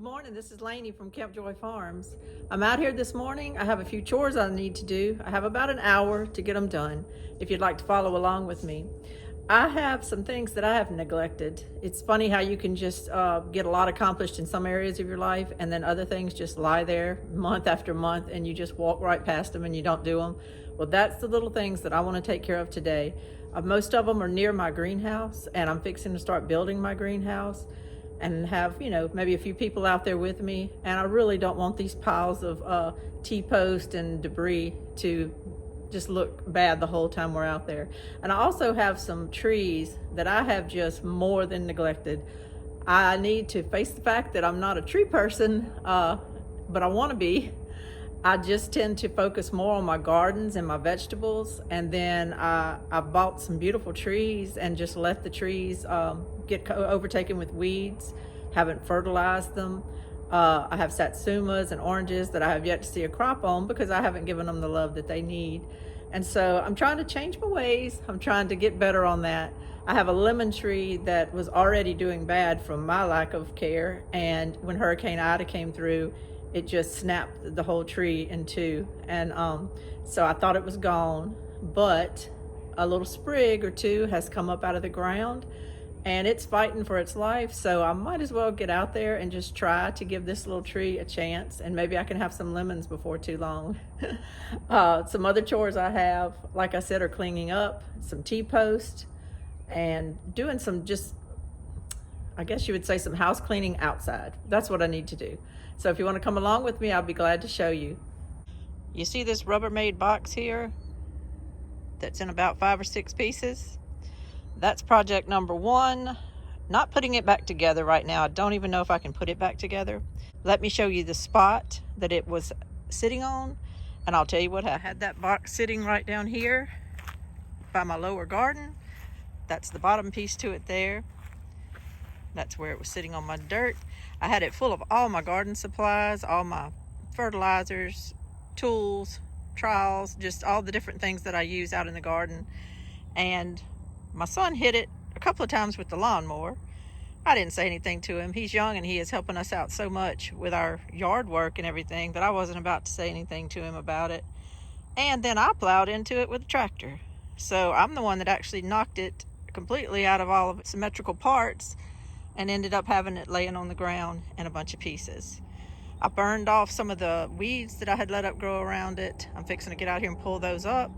Good morning, this is Lainey from Camp Joy Farms. I'm out here this morning. I have a few chores I need to do. I have about an hour to get them done if you'd like to follow along with me. I have some things that I have neglected. It's funny how you can just get a lot accomplished in some areas of your life and then other things just lie there month after month and you just walk right past them and you don't do them. Well, that's the little things that I want to take care of today. Most of them are near my greenhouse and I'm fixing to start building my greenhouse and have, maybe a few people out there with me. And I really don't want these piles of T-post and debris to just look bad the whole time we're out there. And I also have some trees that I have just more than neglected. I need to face the fact that I'm not a tree person, but I want to be. I just tend to focus more on my gardens and my vegetables, and then I bought some beautiful trees and just let the trees get overtaken with weeds. Haven't fertilized them. I have satsumas and oranges that I have yet to see a crop on because I haven't given them the love that they need. And so I'm trying to change my ways. I'm trying to get better on that. I have a lemon tree that was already doing bad from my lack of care, and when Hurricane Ida came through, it just snapped the whole tree in two. And so I thought it was gone, but a little sprig or two has come up out of the ground and it's fighting for its life. So I might as well get out there and just try to give this little tree a chance, and maybe I can have some lemons before too long. Some other chores I have, like I said, are cleaning up, some T-post, and doing some just, I guess you would say, some house cleaning outside. That's what I need to do. So if you want to come along with me, I'll be glad to show you. You see this Rubbermaid box here that's in about 5 or 6 pieces? That's project number 1. Not putting it back together right now. I don't even know if I can put it back together. Let me show you the spot that it was sitting on, and I'll tell you what happened. I had that box sitting right down here by my lower garden. That's the bottom piece to it there. That's where it was sitting on my dirt. I had it full of all my garden supplies, all my fertilizers, tools, trowels, just all the different things that I use out in the garden. And my son hit it a couple of times with the lawnmower. I didn't say anything to him. He's young and he is helping us out so much with our yard work and everything that I wasn't about to say anything to him about it. And then I plowed into it with a tractor. So I'm the one that actually knocked it completely out of all of its symmetrical parts and ended up having it laying on the ground in a bunch of pieces. I burned off some of the weeds that I had let up grow around it. I'm fixing to get out here and pull those up.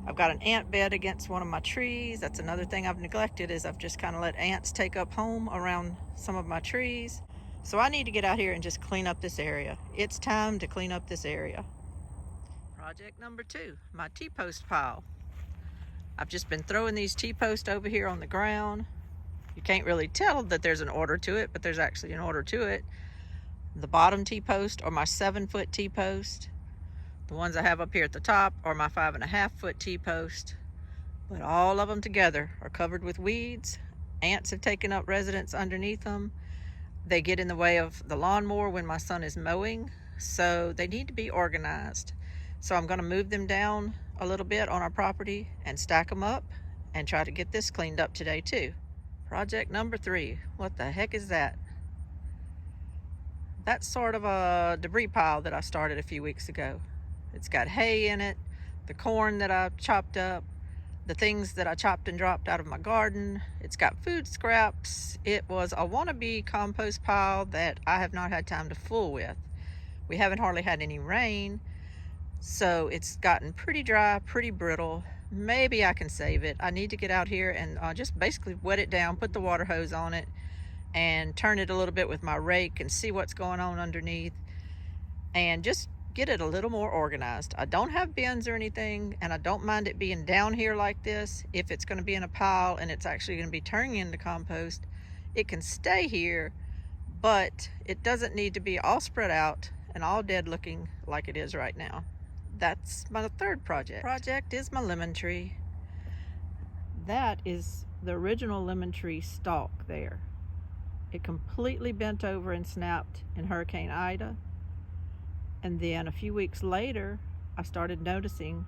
I've got an ant bed against one of my trees. That's another thing I've neglected, is I've just kind of let ants take up home around some of my trees. So I need to get out here and just clean up this area. It's time to clean up this area. Project number 2, my T-post pile. I've just been throwing these T-posts over here on the ground. You can't really tell that there's an order to it, but there's actually an order to it. The bottom T-post are my 7-foot T-post. The ones I have up here at the top are my 5.5-foot T-post. But all of them together are covered with weeds. Ants have taken up residence underneath them. They get in the way of the lawnmower when my son is mowing, so they need to be organized. So I'm going to move them down a little bit on our property and stack them up and try to get this cleaned up today too. Project number 3. What the heck is that? That's sort of a debris pile that I started a few weeks ago. It's got hay in it, the corn that I chopped up, the things that I chopped and dropped out of my garden. It's got food scraps. It was a wannabe compost pile that I have not had time to fool with. We haven't hardly had any rain, so it's gotten pretty dry, pretty brittle. Maybe I can save it. I need to get out here and just basically wet it down, put the water hose on it, and turn it a little bit with my rake and see what's going on underneath, and just get it a little more organized. I don't have bins or anything, and I don't mind it being down here like this. If it's going to be in a pile and it's actually going to be turning into compost, it can stay here, but it doesn't need to be all spread out and all dead looking like it is right now. That's my 3rd project. Project is my lemon tree. That is the original lemon tree stalk there. It completely bent over and snapped in Hurricane Ida. And then a few weeks later, I started noticing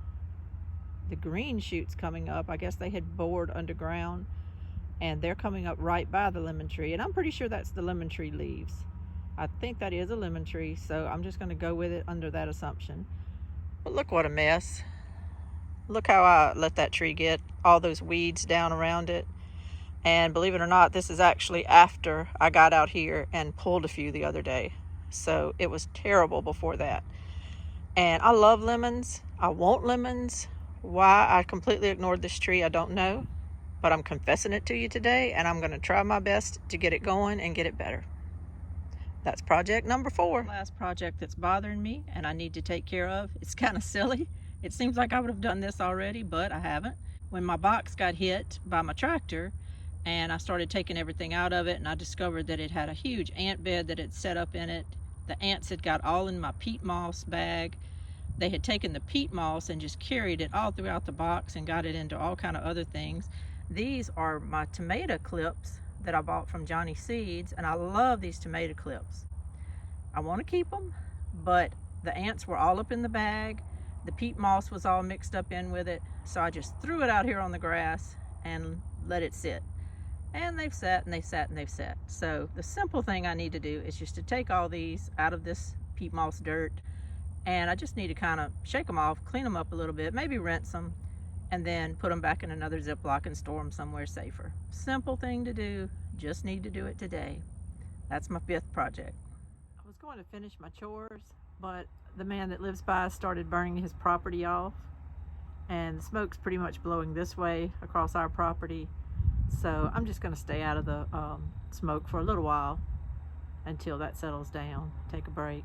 the green shoots coming up. I guess they had bored underground, and they're coming up right by the lemon tree. And I'm pretty sure that's the lemon tree leaves. I think that is a lemon tree, so I'm just going to go with it under that assumption. But look what a mess. Look how I let that tree get all those weeds down around it. And believe it or not, this is actually after I got out here and pulled a few the other day. So it was terrible before that. And I love lemons. I want lemons. Why I completely ignored this tree, I don't know. But I'm confessing it to you today, and I'm going to try my best to get it going and get it better. That's project number 4. Last project that's bothering me and I need to take care of. It's kind of silly. It seems like I would have done this already, but I haven't. When my box got hit by my tractor and I started taking everything out of it, and I discovered that it had a huge ant bed that had set up in it. The ants had got all in my peat moss bag. They had taken the peat moss and just carried it all throughout the box and got it into all kind of other things. These are my tomato clips that I bought from Johnny Seeds, and I love these tomato clips. I want to keep them, but the ants were all up in the bag. The peat moss was all mixed up in with it, so I just threw it out here on the grass and let it sit. And they've sat and they've sat and they've sat. So the simple thing I need to do is just to take all these out of this peat moss dirt, and I just need to kind of shake them off, clean them up a little bit, maybe rinse them, and then put them back in another Ziploc and store them somewhere safer. Simple thing to do, just need to do it today. That's my 5th project. I was going to finish my chores, but the man that lives by started burning his property off, and the smoke's pretty much blowing this way across our property. So I'm just going to stay out of the smoke for a little while until that settles down, take a break.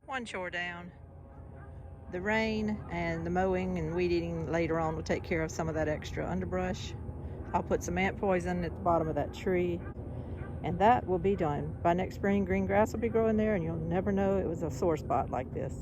One chore down. The rain and the mowing and weed eating later on will take care of some of that extra underbrush. I'll put some ant poison at the bottom of that tree, and that will be done. By next spring, green grass will be growing there, and you'll never know it was a sore spot like this.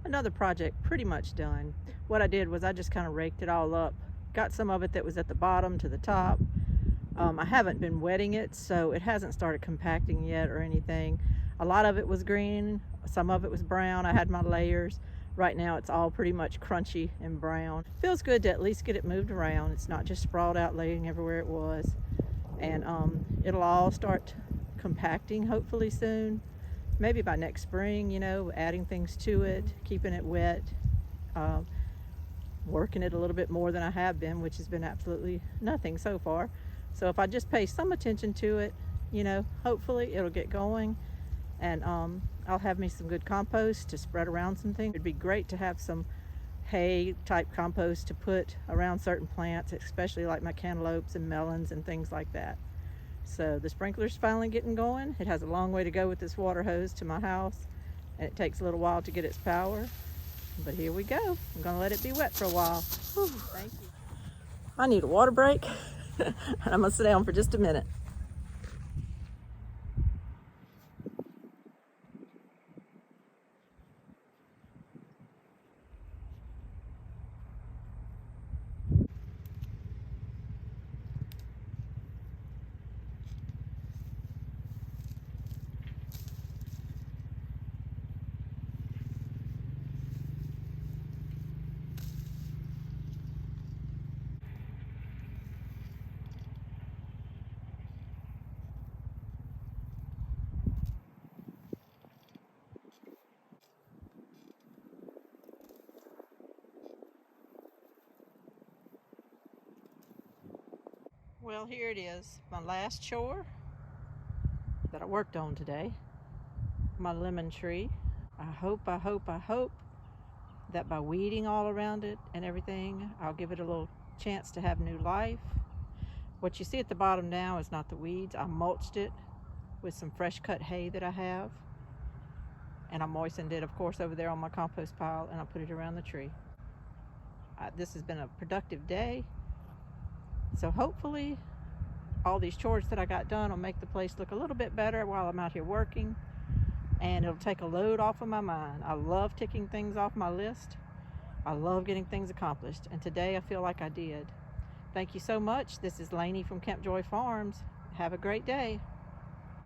Another project pretty much done. What I did was I just kind of raked it all up, got some of it that was at the bottom to the top. I haven't been wetting it, so it hasn't started compacting yet or anything. A lot of it was green, some of it was brown. I had my layers. Right now it's all pretty much crunchy and brown. Feels good to at least get it moved around. It's not just sprawled out laying everywhere it was. And it'll all start compacting hopefully soon. Maybe by next spring, you know, adding things to it, keeping it wet, working it a little bit more than I have been, which has been absolutely nothing so far. So if I just pay some attention to it, you know, hopefully it'll get going, and I'll have me some good compost to spread around some things. It'd be great to have some hay type compost to put around certain plants, especially like my cantaloupes and melons and things like that. So the sprinkler's finally getting going. It has a long way to go with this water hose to my house, and it takes a little while to get its power. But here we go. I'm gonna let it be wet for a while. Whew. Thank you. I need a water break, and I'm gonna sit down for just a minute. Well, here it is, my last chore that I worked on today, my lemon tree. I hope that by weeding all around it and everything, I'll give it a little chance to have new life. What you see at the bottom now is not the weeds. I mulched it with some fresh cut hay that I have, and I moistened it, of course, over there on my compost pile, and I put it around the tree. This has been a productive day, so hopefully all these chores that I got done will make the place look a little bit better while I'm out here working, and it'll take a load off of my mind. I love ticking things off my list. I love getting things accomplished, and today I feel like I did. Thank you so much. This is Lainey from Camp Joy Farms. Have a great day.